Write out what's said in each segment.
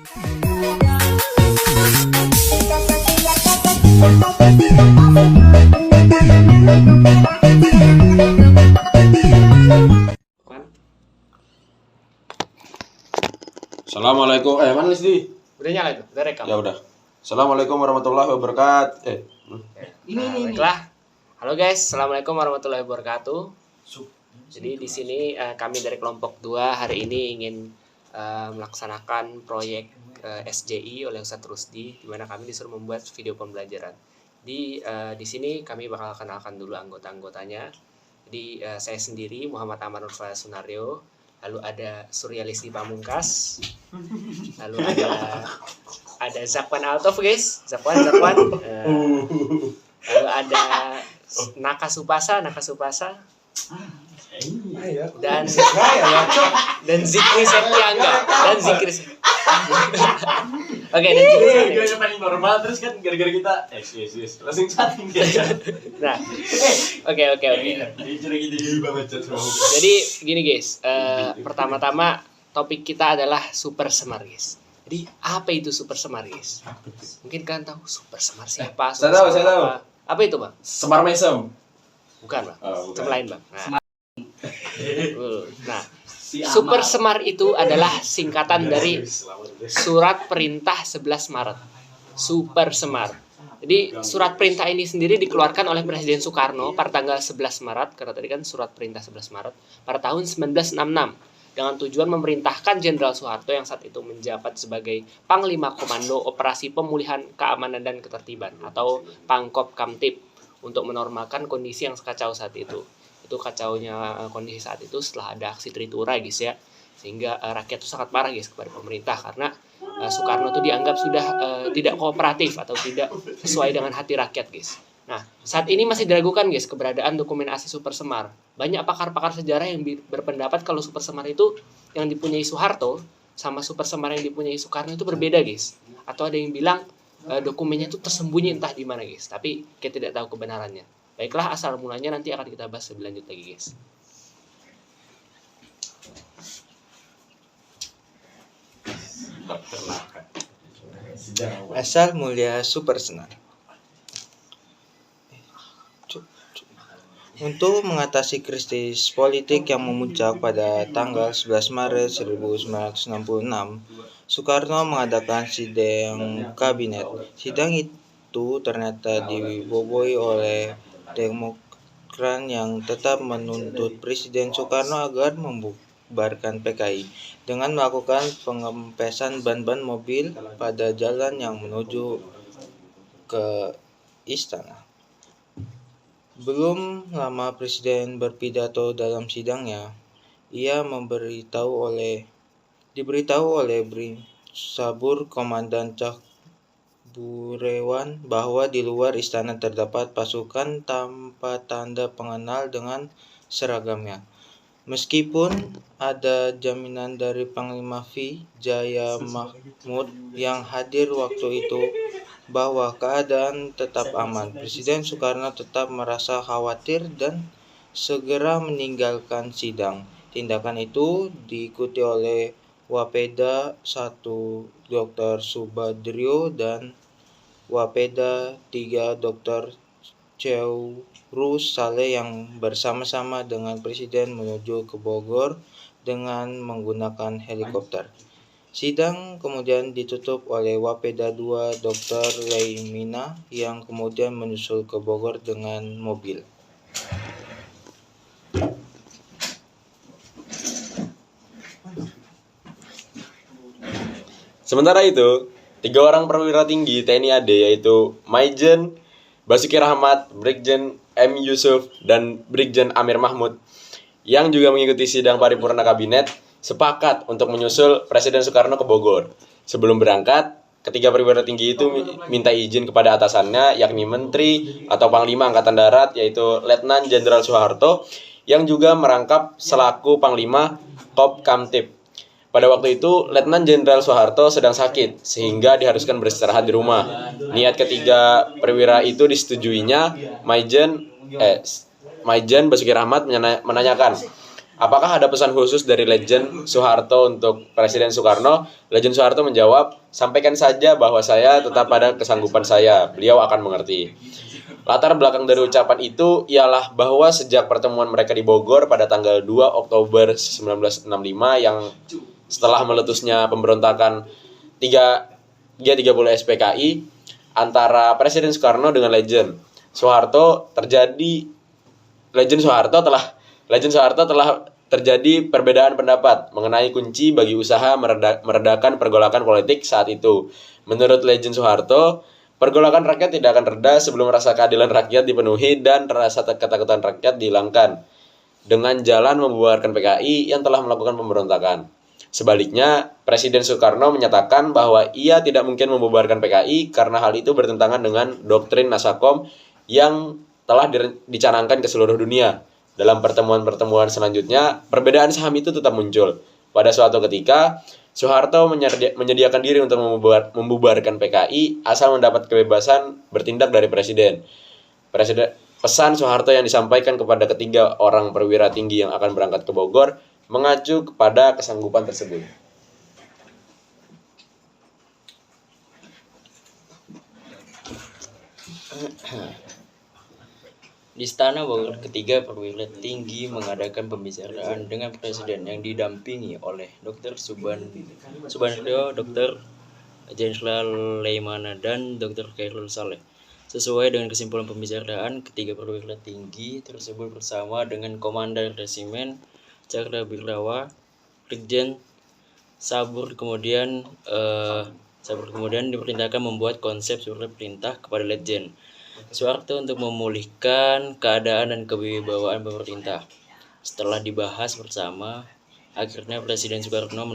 Assalamualaikum. Mana Lisdi? Udah nyala itu? Udah rekam? Ya udah. Assalamualaikum warahmatullahi wabarakatuh. Baiklah. Halo guys, assalamualaikum warahmatullahi wabarakatuh. Jadi di sini kami dari kelompok 2 hari ini ingin melaksanakan proyek SJI oleh Ustadz Rusdi, di mana kami disuruh membuat video pembelajaran. Di sini kami bakal kenalkan dulu anggota-anggotanya. Jadi saya sendiri Muhammad Aman Nurfa Sunario, lalu ada Suryalisti Pamungkas, lalu ada Zakwan Altov guys, Zakwan, lalu ada Naka Supasa, dan Zikri Septiangga, Oke, dan Zikri Septiangga paling normal terus kan gara-gara kita langsung chatting dia. Nah, oke. Jadi gini guys, pertama-tama topik kita adalah Super Semar guys. Jadi apa itu Super Semar guys? Mungkin kalian tahu Super Semar siapa? Saya tahu. Apa itu bang? Semar Mesem. Bukan bang, Bukan. Sem lain bang. Nah, Super Semar itu adalah singkatan dari Surat Perintah 11 Maret. Super Semar. Jadi surat perintah ini sendiri dikeluarkan oleh Presiden Soekarno pada tanggal 11 Maret, karena tadi kan surat perintah 11 Maret, pada tahun 1966 dengan tujuan memerintahkan Jenderal Soeharto yang saat itu menjabat sebagai Panglima Komando Operasi Pemulihan Keamanan dan Ketertiban atau Pangkop Kamtib untuk menormalkan kondisi yang kacau saat itu. Itu kacaunya kondisi saat itu setelah ada aksi Tritura guys ya, sehingga rakyat itu sangat marah guys kepada pemerintah karena Soekarno itu dianggap sudah tidak kooperatif atau tidak sesuai dengan hati rakyat guys. Nah, saat ini masih diragukan guys keberadaan dokumen asli Super Semar. Banyak pakar-pakar sejarah yang berpendapat kalau Super Semar itu yang dipunyai Soeharto sama Super Semar yang dipunyai Soekarno itu berbeda guys. Atau ada yang bilang dokumennya itu tersembunyi entah di mana guys, tapi kita tidak tahu kebenarannya. Baiklah, asal mulanya nanti akan kita bahas lebih lanjut lagi guys. Asal mulia Super Semar. Untuk mengatasi krisis politik yang memuncak pada tanggal 11 Maret 1966, Soekarno mengadakan sidang kabinet. Sidang itu ternyata diboboi oleh Demokrat yang tetap menuntut Presiden Soekarno agar membubarkan PKI dengan melakukan pengempesan ban-ban mobil pada jalan yang menuju ke istana. Belum lama Presiden berpidato dalam sidangnya, ia diberitahu oleh Sabur Komandan Cakburewan bahwa di luar istana terdapat pasukan tanpa tanda pengenal dengan seragamnya. Meskipun ada jaminan dari Panglima V. Jaya Mahmud yang hadir waktu itu bahwa keadaan tetap aman, Presiden Soekarno tetap merasa khawatir dan segera meninggalkan sidang. Tindakan itu diikuti oleh Wapeda 1 Dr. Subadrio dan Wapeda 3 Dr. Ceurus Saleh yang bersama-sama dengan Presiden menuju ke Bogor dengan menggunakan helikopter. Sidang kemudian ditutup oleh Wapeda 2 Dr. Leimina yang kemudian menyusul ke Bogor dengan mobil. Sementara itu, 3 orang perwira tinggi TNI AD yaitu Maijen Basuki Rahmat, Brigjen M. Yusuf, dan Brigjen Amir Mahmud yang juga mengikuti sidang paripurna kabinet sepakat untuk menyusul Presiden Soekarno ke Bogor. Sebelum berangkat, ketiga perwira tinggi itu minta izin kepada atasannya, yakni Menteri atau Panglima Angkatan Darat, yaitu Letnan Jenderal Soeharto, yang juga merangkap selaku Panglima Kop Kamtib. Pada waktu itu, Letnan Jenderal Soeharto sedang sakit, sehingga diharuskan beristirahat di rumah. Niat ketiga perwira itu disetujuinya. Maijen Basuki Rahmat menanyakan, apakah ada pesan khusus dari Legend Soeharto untuk Presiden Soekarno? Legend Soeharto menjawab, sampaikan saja bahwa saya tetap pada kesanggupan saya, beliau akan mengerti. Latar belakang dari ucapan itu ialah bahwa sejak pertemuan mereka di Bogor pada tanggal 2 Oktober 1965 yang setelah meletusnya pemberontakan G30 SPKI antara Presiden Soekarno dengan Legend Soeharto telah terjadi perbedaan pendapat mengenai kunci bagi usaha meredakan pergolakan politik saat itu. Menurut Legend Soeharto, pergolakan rakyat tidak akan reda sebelum rasa keadilan rakyat dipenuhi dan rasa ketakutan rakyat dihilangkan dengan jalan membubarkan PKI yang telah melakukan pemberontakan. Sebaliknya, Presiden Soekarno menyatakan bahwa ia tidak mungkin membubarkan PKI karena hal itu bertentangan dengan doktrin Nasakom yang telah dicanangkan ke seluruh dunia. Dalam pertemuan-pertemuan selanjutnya, perbedaan saham itu tetap muncul. Pada suatu ketika, Soeharto menyediakan diri untuk membubarkan PKI asal mendapat kebebasan bertindak dari Presiden. Pesan Soeharto yang disampaikan kepada ketiga orang perwira tinggi yang akan berangkat ke Bogor mengacu kepada kesanggupan tersebut. Di Istana Bogor, ketiga perwira tinggi mengadakan pembicaraan dengan Presiden yang didampingi oleh Dr. Subandrio, Dr. Jenderal Leimana, dan Dr. Khairul Saleh. Sesuai dengan kesimpulan pembicaraan, ketiga perwira tinggi tersebut bersama dengan Komandan Resimen Cakrawiryawan Brigjen Sabur kemudian diperintahkan membuat konsep surat perintah kepada Legend Soeharto untuk memulihkan keadaan dan kewibawaan pemerintah. Setelah dibahas bersama, akhirnya Presiden Soekarno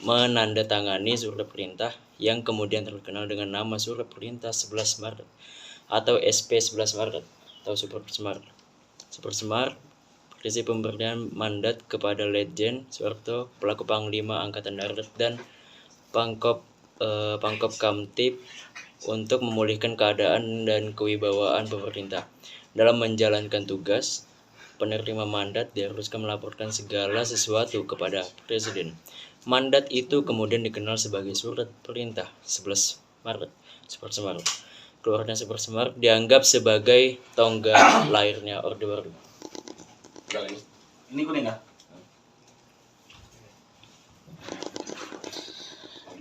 menandatangani surat perintah yang kemudian terkenal dengan nama Surat Perintah 11 Maret atau SP 11 Maret atau Super Semar berisi pemberian mandat kepada Legend Soeharto, pelaku Panglima Angkatan Darat dan Pangkop Kamtib untuk memulihkan keadaan dan kewibawaan pemerintah. Dalam menjalankan tugas, penerima mandat diharuskan melaporkan segala sesuatu kepada Presiden. Mandat itu kemudian dikenal sebagai Surat Perintah 11 Maret, Super Semar. Keluarnya Super Semar dianggap sebagai tonggak lahirnya Orde Baru. Ini kuning nggak?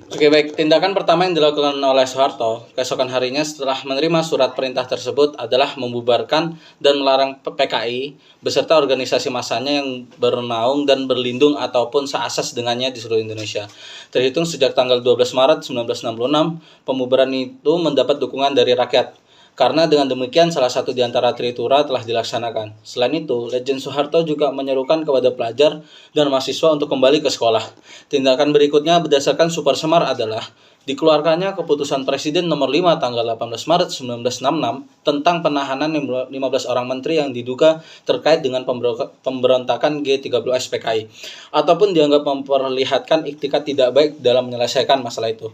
Oke, baik. Tindakan pertama yang dilakukan oleh Soeharto keesokan harinya setelah menerima surat perintah tersebut adalah membubarkan dan melarang PKI beserta organisasi masanya yang bernaung dan berlindung ataupun seasas dengannya di seluruh Indonesia. Terhitung sejak tanggal 12 Maret 1966, pembubaran itu mendapat dukungan dari rakyat. Karena dengan demikian salah satu di antara tritura telah dilaksanakan. Selain itu, Legend Soeharto juga menyerukan kepada pelajar dan mahasiswa untuk kembali ke sekolah. Tindakan berikutnya berdasarkan Super Semar adalah dikeluarkannya keputusan Presiden nomor 5 tanggal 18 Maret 1966 tentang penahanan 15 orang menteri yang diduga terkait dengan pemberontakan G30 SPKI ataupun dianggap memperlihatkan iktikat tidak baik dalam menyelesaikan masalah itu.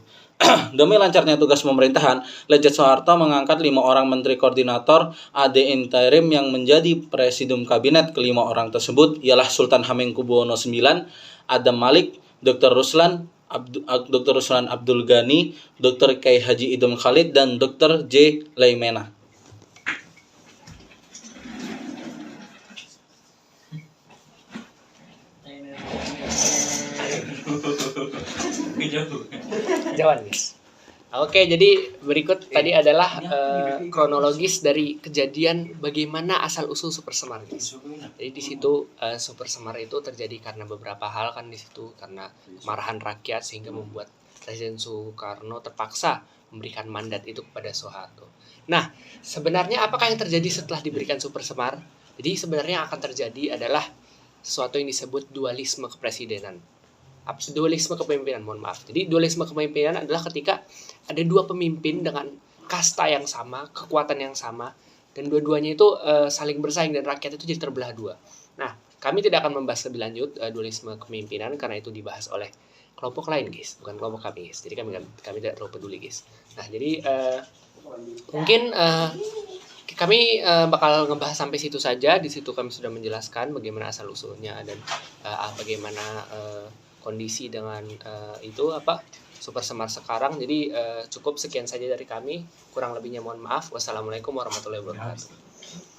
Demi lancarnya tugas pemerintahan, Legend Soeharto mengangkat 5 orang menteri koordinator AD interim yang menjadi presidium kabinet. Kelima orang tersebut ialah Sultan Hamengkubuwono IX, Adam Malik, Dr. Ruslan Abdul Ghani, Dr. Kiai Haji Idham Khalid, dan Dr. J. Leimena. Jawan, guys. Oke, jadi berikut tadi adalah kronologis dari kejadian bagaimana asal usul Super Semar, guys. Jadi di situ Super Semar itu terjadi karena beberapa hal kan di situ, karena kemarahan rakyat sehingga membuat Presiden Soekarno terpaksa memberikan mandat itu kepada Soeharto. Nah, sebenarnya apakah yang terjadi setelah diberikan Super Semar? Jadi sebenarnya yang akan terjadi adalah sesuatu yang disebut dualisme kepresidenan. Dualisme kepemimpinan, mohon maaf. Jadi dualisme kepemimpinan adalah ketika ada dua pemimpin dengan kasta yang sama, kekuatan yang sama, dan dua-duanya itu saling bersaing dan rakyat itu jadi terbelah dua. Nah, kami tidak akan membahas lebih lanjut dualisme kepemimpinan karena itu dibahas oleh kelompok lain, guys, bukan kelompok kami, guys. Jadi kami tidak terlalu peduli, guys. Nah, jadi mungkin Kami bakal ngebahas sampai situ saja. Di situ kami sudah menjelaskan bagaimana asal usulnya dan bagaimana kondisi dengan Super Semar sekarang. Jadi cukup sekian saja dari kami. Kurang lebihnya mohon maaf. Wassalamualaikum warahmatullahi wabarakatuh.